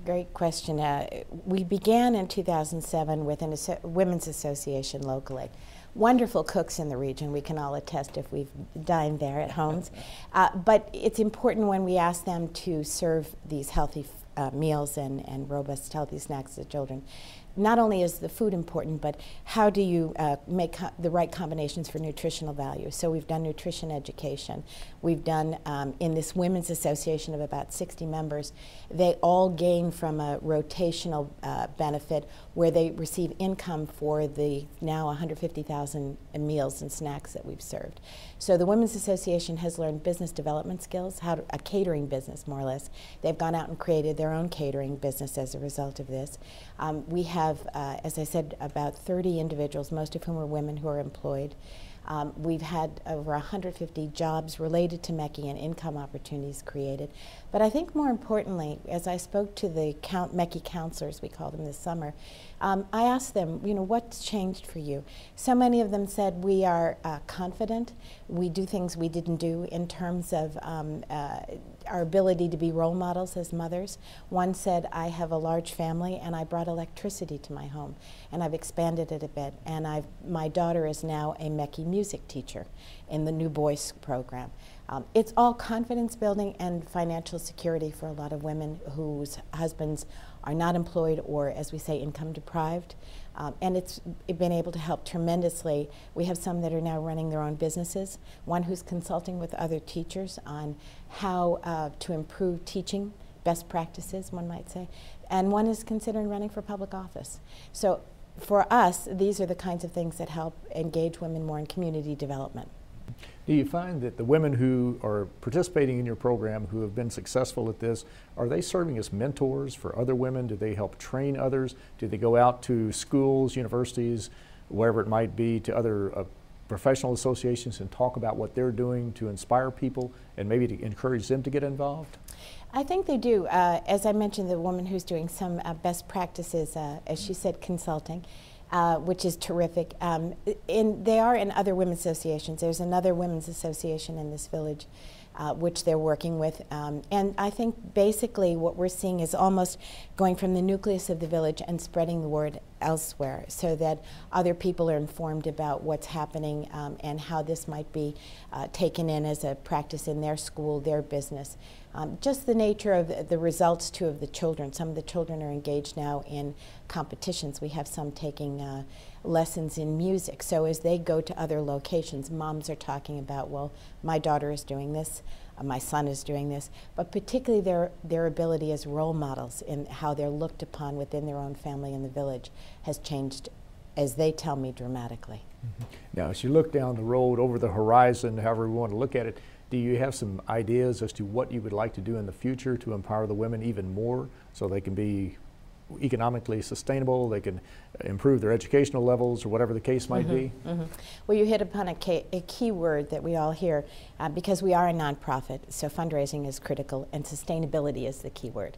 Great question. We began in 2007 with a women's association locally. Wonderful cooks in the region. We can all attest if we've dined there at homes. But it's important when we ask them to serve these healthy meals and robust healthy snacks to children. Not only is the food important, but how do you make the right combinations for nutritional value? So we've done nutrition education. We've done, in this women's association of about 60 members, they all gain from a rotational benefit where they receive income for the now 150,000 meals and snacks that we've served. So the Women's Association has learned business development skills, a catering business more or less. They've gone out and created their own catering business as a result of this. We have, as I said, about 30 individuals, most of whom are women who are employed. We've had over 150 jobs related to MECI and income opportunities created. But I think more importantly, as I spoke to the MECI counselors, we call them this summer, I asked them, you know, what's changed for you? So many of them said we are confident. We do things we didn't do in terms of our ability to be role models as mothers. One said, I have a large family and I brought electricity to my home and I've expanded it a bit, and my daughter is now a MECI music teacher in the New Voice program. It's all confidence building and financial security for a lot of women whose husbands are not employed or, as we say, income deprived. And it's been able to help tremendously. We have some that are now running their own businesses, one who's consulting with other teachers on how to improve teaching, best practices, one might say, and one is considering running for public office. So for us, these are the kinds of things that help engage women more in community development. Do you find that the women who are participating in your program who have been successful at this, are they serving as mentors for other women? Do they help train others? Do they go out to schools, universities, wherever it might be, to other professional associations and talk about what they're doing to inspire people and maybe to encourage them to get involved? I think they do. As I mentioned, the woman who's doing some best practices, as she said, consulting, which is terrific. They are in other women's associations. There's another women's association in this village which they're working with. And I think basically what we're seeing is almost going from the nucleus of the village and spreading the word elsewhere so that other people are informed about what's happening and how this might be taken in as a practice in their school, their business. Just the nature of the results too of the children. Some of the children are engaged now in competitions. We have some taking lessons in music. So as they go to other locations, moms are talking about, well, my daughter is doing this, my son is doing this, but particularly their ability as role models in how they're looked upon within their own family and the village has changed, as they tell me, dramatically. Mm-hmm. Now, as you look down the road, over the horizon, however we want to look at it, do you have some ideas as to what you would like to do in the future to empower the women even more so they can be economically sustainable, they can improve their educational levels, or whatever the case might be? Mm-hmm. Well, you hit upon a key word that we all hear, because we are a nonprofit, so fundraising is critical, and sustainability is the key word.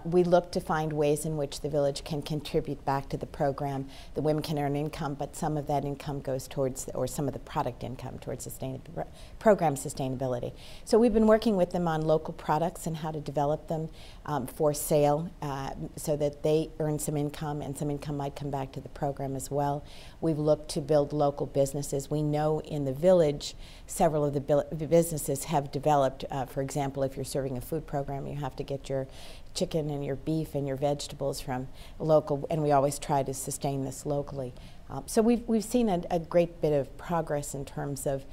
We look to find ways in which the village can contribute back to the program. The women can earn income, but some of that income goes towards, or some of the product income towards program sustainability. So we've been working with them on local products and how to develop them for sale so that they earn some income, and some income might come back to the program as well. We've looked to build local businesses. We know in the village several of the businesses have developed. For example, if you're serving a food program, you have to get your chicken and your beef and your vegetables from local, and we always try to sustain this locally. So we've seen a great bit of progress in terms of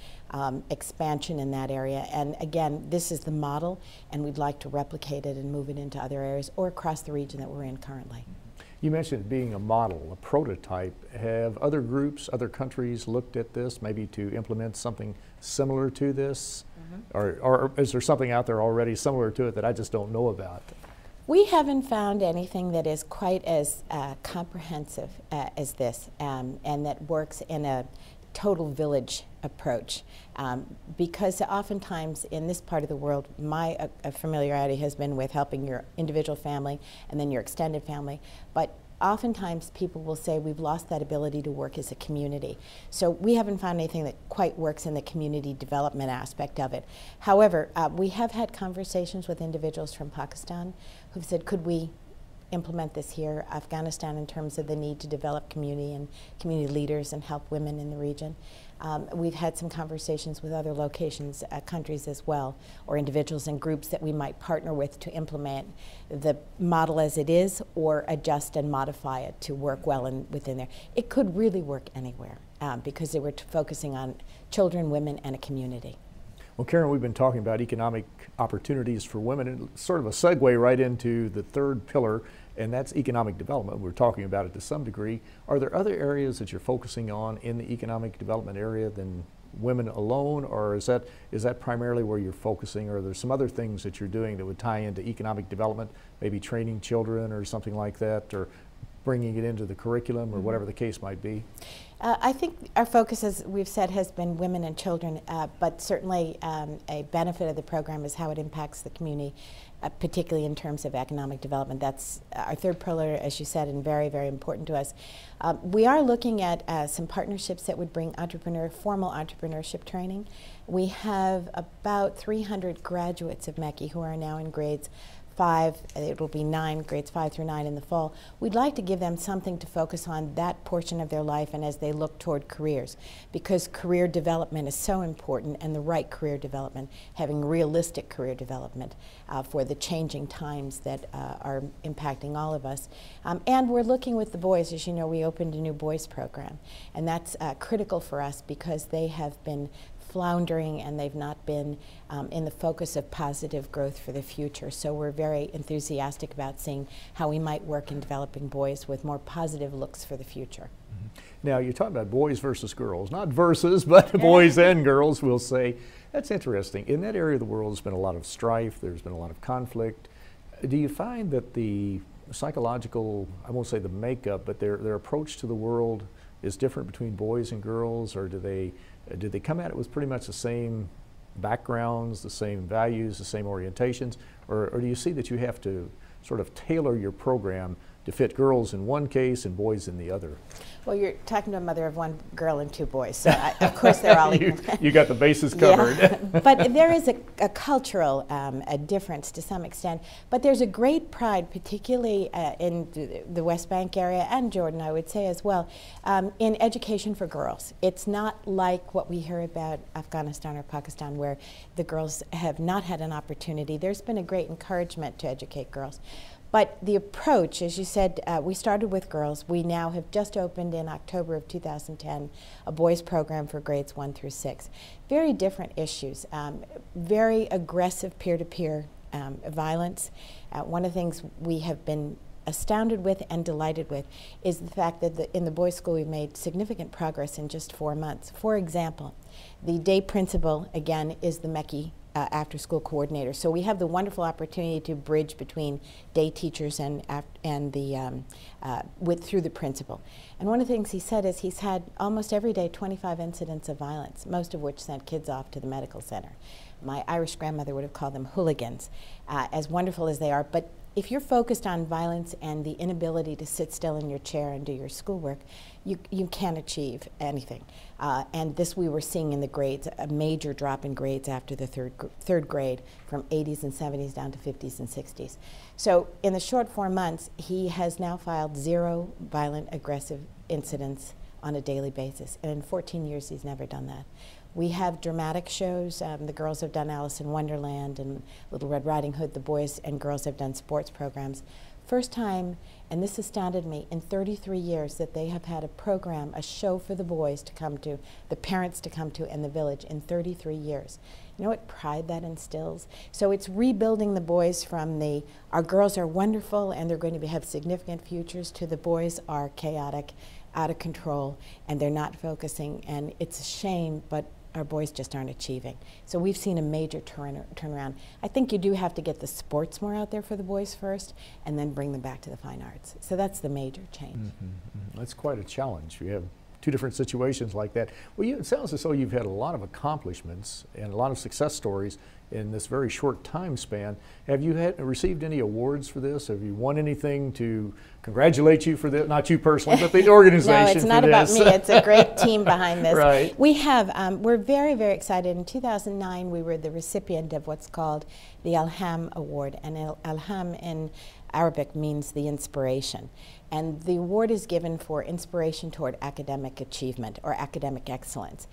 expansion in that area, and again, this is the model, and we'd like to replicate it and move it into other areas or across the region that we're in currently. You mentioned being a model, a prototype. Have other groups, other countries looked at this, maybe to implement something similar to this? Mm-hmm. Or is there something out there already similar to it that I just don't know about? We haven't found anything that is quite as comprehensive as this, and that works in a total village approach, because oftentimes in this part of the world, my familiarity has been with helping your individual family and then your extended family, but oftentimes people will say we've lost that ability to work as a community. So we haven't found anything that quite works in the community development aspect of it. However, we have had conversations with individuals from Pakistan who've said, could we implement this here. Afghanistan, in terms of the need to develop community and community leaders and help women in the region. We've had some conversations with other locations, countries as well, or individuals and groups that we might partner with to implement the model as it is, or adjust and modify it to work well within there. It could really work anywhere because they were focusing on children, women, and a community. Well, Karen, we've been talking about economic opportunities for women, and it's sort of a segue right into the third pillar, and that's economic development. We're talking about it to some degree. Are there other areas that you're focusing on in the economic development area than women alone, or is that primarily where you're focusing, or are there some other things that you're doing that would tie into economic development, maybe training children or something like that, or bringing it into the curriculum, or whatever the case might be? I think our focus, as we've said, has been women and children, but certainly a benefit of the program is how it impacts the community, particularly in terms of economic development. That's our third pillar, as you said, and very, very important to us. We are looking at some partnerships that would bring formal entrepreneurship training. We have about 300 graduates of MECI who are now in grades 5, it will be 9, grades 5 through 9 in the fall. We'd like to give them something to focus on that portion of their life and as they look toward careers, because career development is so important, and the right career development, having realistic career development for the changing times that are impacting all of us. And we're looking with the boys. As you know, we opened a new boys program, and that's critical for us because they have been floundering and they've not been in the focus of positive growth for the future. So we're very enthusiastic about seeing how we might work in developing boys with more positive looks for the future. Now, you're talking about boys versus girls, not versus, but boys and girls, we'll say. That's interesting. In that area of the world, there's been a lot of strife, there's been a lot of conflict. Do you find that the psychological, I won't say the makeup, but their approach to the world is different between boys and girls, or do they come at it with pretty much the same backgrounds, the same values, the same orientations, or do you see that you have to sort of tailor your program to fit girls in one case and boys in the other? Well, you're talking to a mother of 1 girl and 2 boys, so of course they're all equal. You got the bases covered. Yeah. But there is a cultural a difference to some extent, but there's a great pride, particularly in the West Bank area and Jordan, I would say as well, in education for girls. It's not like what we hear about Afghanistan or Pakistan, where the girls have not had an opportunity. There's been a great encouragement to educate girls. But the approach, as you said, we started with girls. We now have just opened in October of 2010 a boys program for grades 1 through 6. Very different issues, very aggressive peer-to-peer violence. One of the things we have been astounded with and delighted with is the fact that in the boys' school we've made significant progress in just 4 months. For example, the day principal, again, is the MECI after-school coordinator. So we have the wonderful opportunity to bridge between day teachers and through the principal. And one of the things he said is he's had almost every day 25 incidents of violence, most of which sent kids off to the medical center. My Irish grandmother would have called them hooligans, as wonderful as they are. But if you're focused on violence and the inability to sit still in your chair and do your schoolwork, you can't achieve anything. And this we were seeing in the grades, a major drop in grades after the third grade, from 80s and 70s down to 50s and 60s. So in the short 4 months, he has now filed 0 violent, aggressive incidents on a daily basis. And in 14 years, he's never done that. We have dramatic shows. The girls have done Alice in Wonderland and Little Red Riding Hood. The boys and girls have done sports programs. First time, and this astounded me, in 33 years that they have had a program, a show for the boys to come to, the parents to come to, and the village in 33 years. You know what pride that instills? So it's rebuilding the boys from our girls are wonderful and they're going to have significant futures, to the boys are chaotic, out of control, and they're not focusing, and it's a shame, but our boys just aren't achieving. So we've seen a major turnaround. I think you do have to get the sports more out there for the boys first, and then bring them back to the fine arts. So that's the major change. That's quite a challenge. You have 2 different situations like that. Well, it sounds as though you've had a lot of accomplishments and a lot of success stories in this very short time span. Have you received any awards for this? Have you won anything to congratulate you for this? Not you personally, but the organization. No, it's not about me. It's a great team behind this. Right. We have, we're very, very excited. In 2009, we were the recipient of what's called the Linehan Award. And Linehan in Arabic means the inspiration. And the award is given for inspiration toward academic achievement or academic excellence.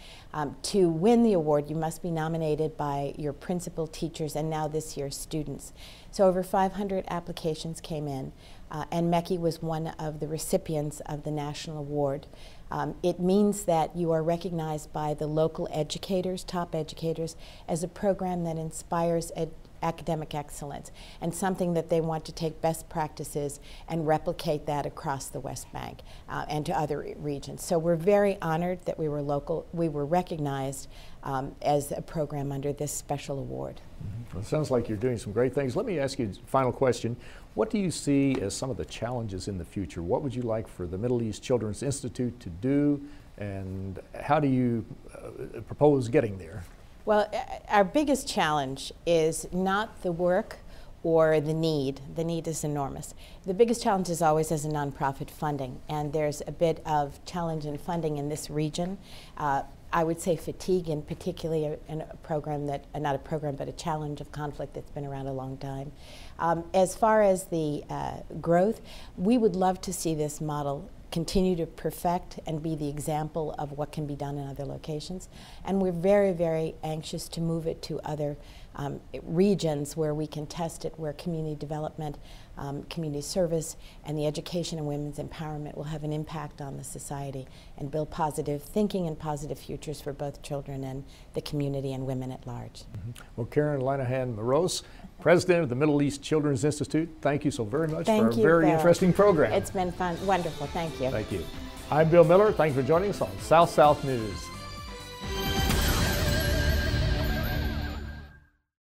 To win the award, you must be nominated by your principal, teachers, and now this year's students. So over 500 applications came in, and Meki was one of the recipients of the national award. It means that you are recognized by the local educators, top educators, as a program that inspires academic excellence and something that they want to take best practices and replicate that across the West Bank and to other regions. So we're very honored that we were recognized as a program under this special award. Mm-hmm. Well, it sounds like you're doing some great things. Let me ask you a final question. What do you see as some of the challenges in the future? What would you like for the Middle East Children's Institute to do, and how do you propose getting there? Well, our biggest challenge is not the work or the need. The need is enormous. The biggest challenge is always as a nonprofit funding, and there's a bit of challenge in funding in this region. I would say fatigue, and particularly in a program that, not a program, but a challenge of conflict that's been around a long time. As far as the growth, we would love to see this model continue to perfect and be the example of what can be done in other locations. And we're very, very anxious to move it to other regions where we can test it, where community development, community service, and the education and women's empowerment will have an impact on the society and build positive thinking and positive futures for both children and the community and women at large. Mm-hmm. Well, Karen Linehan Mroz, President of the Middle East Children's Institute, thank you so very much for a very interesting program. It's been fun, wonderful, thank you. Thank you. I'm Bill Miller, thank you for joining us on South South News.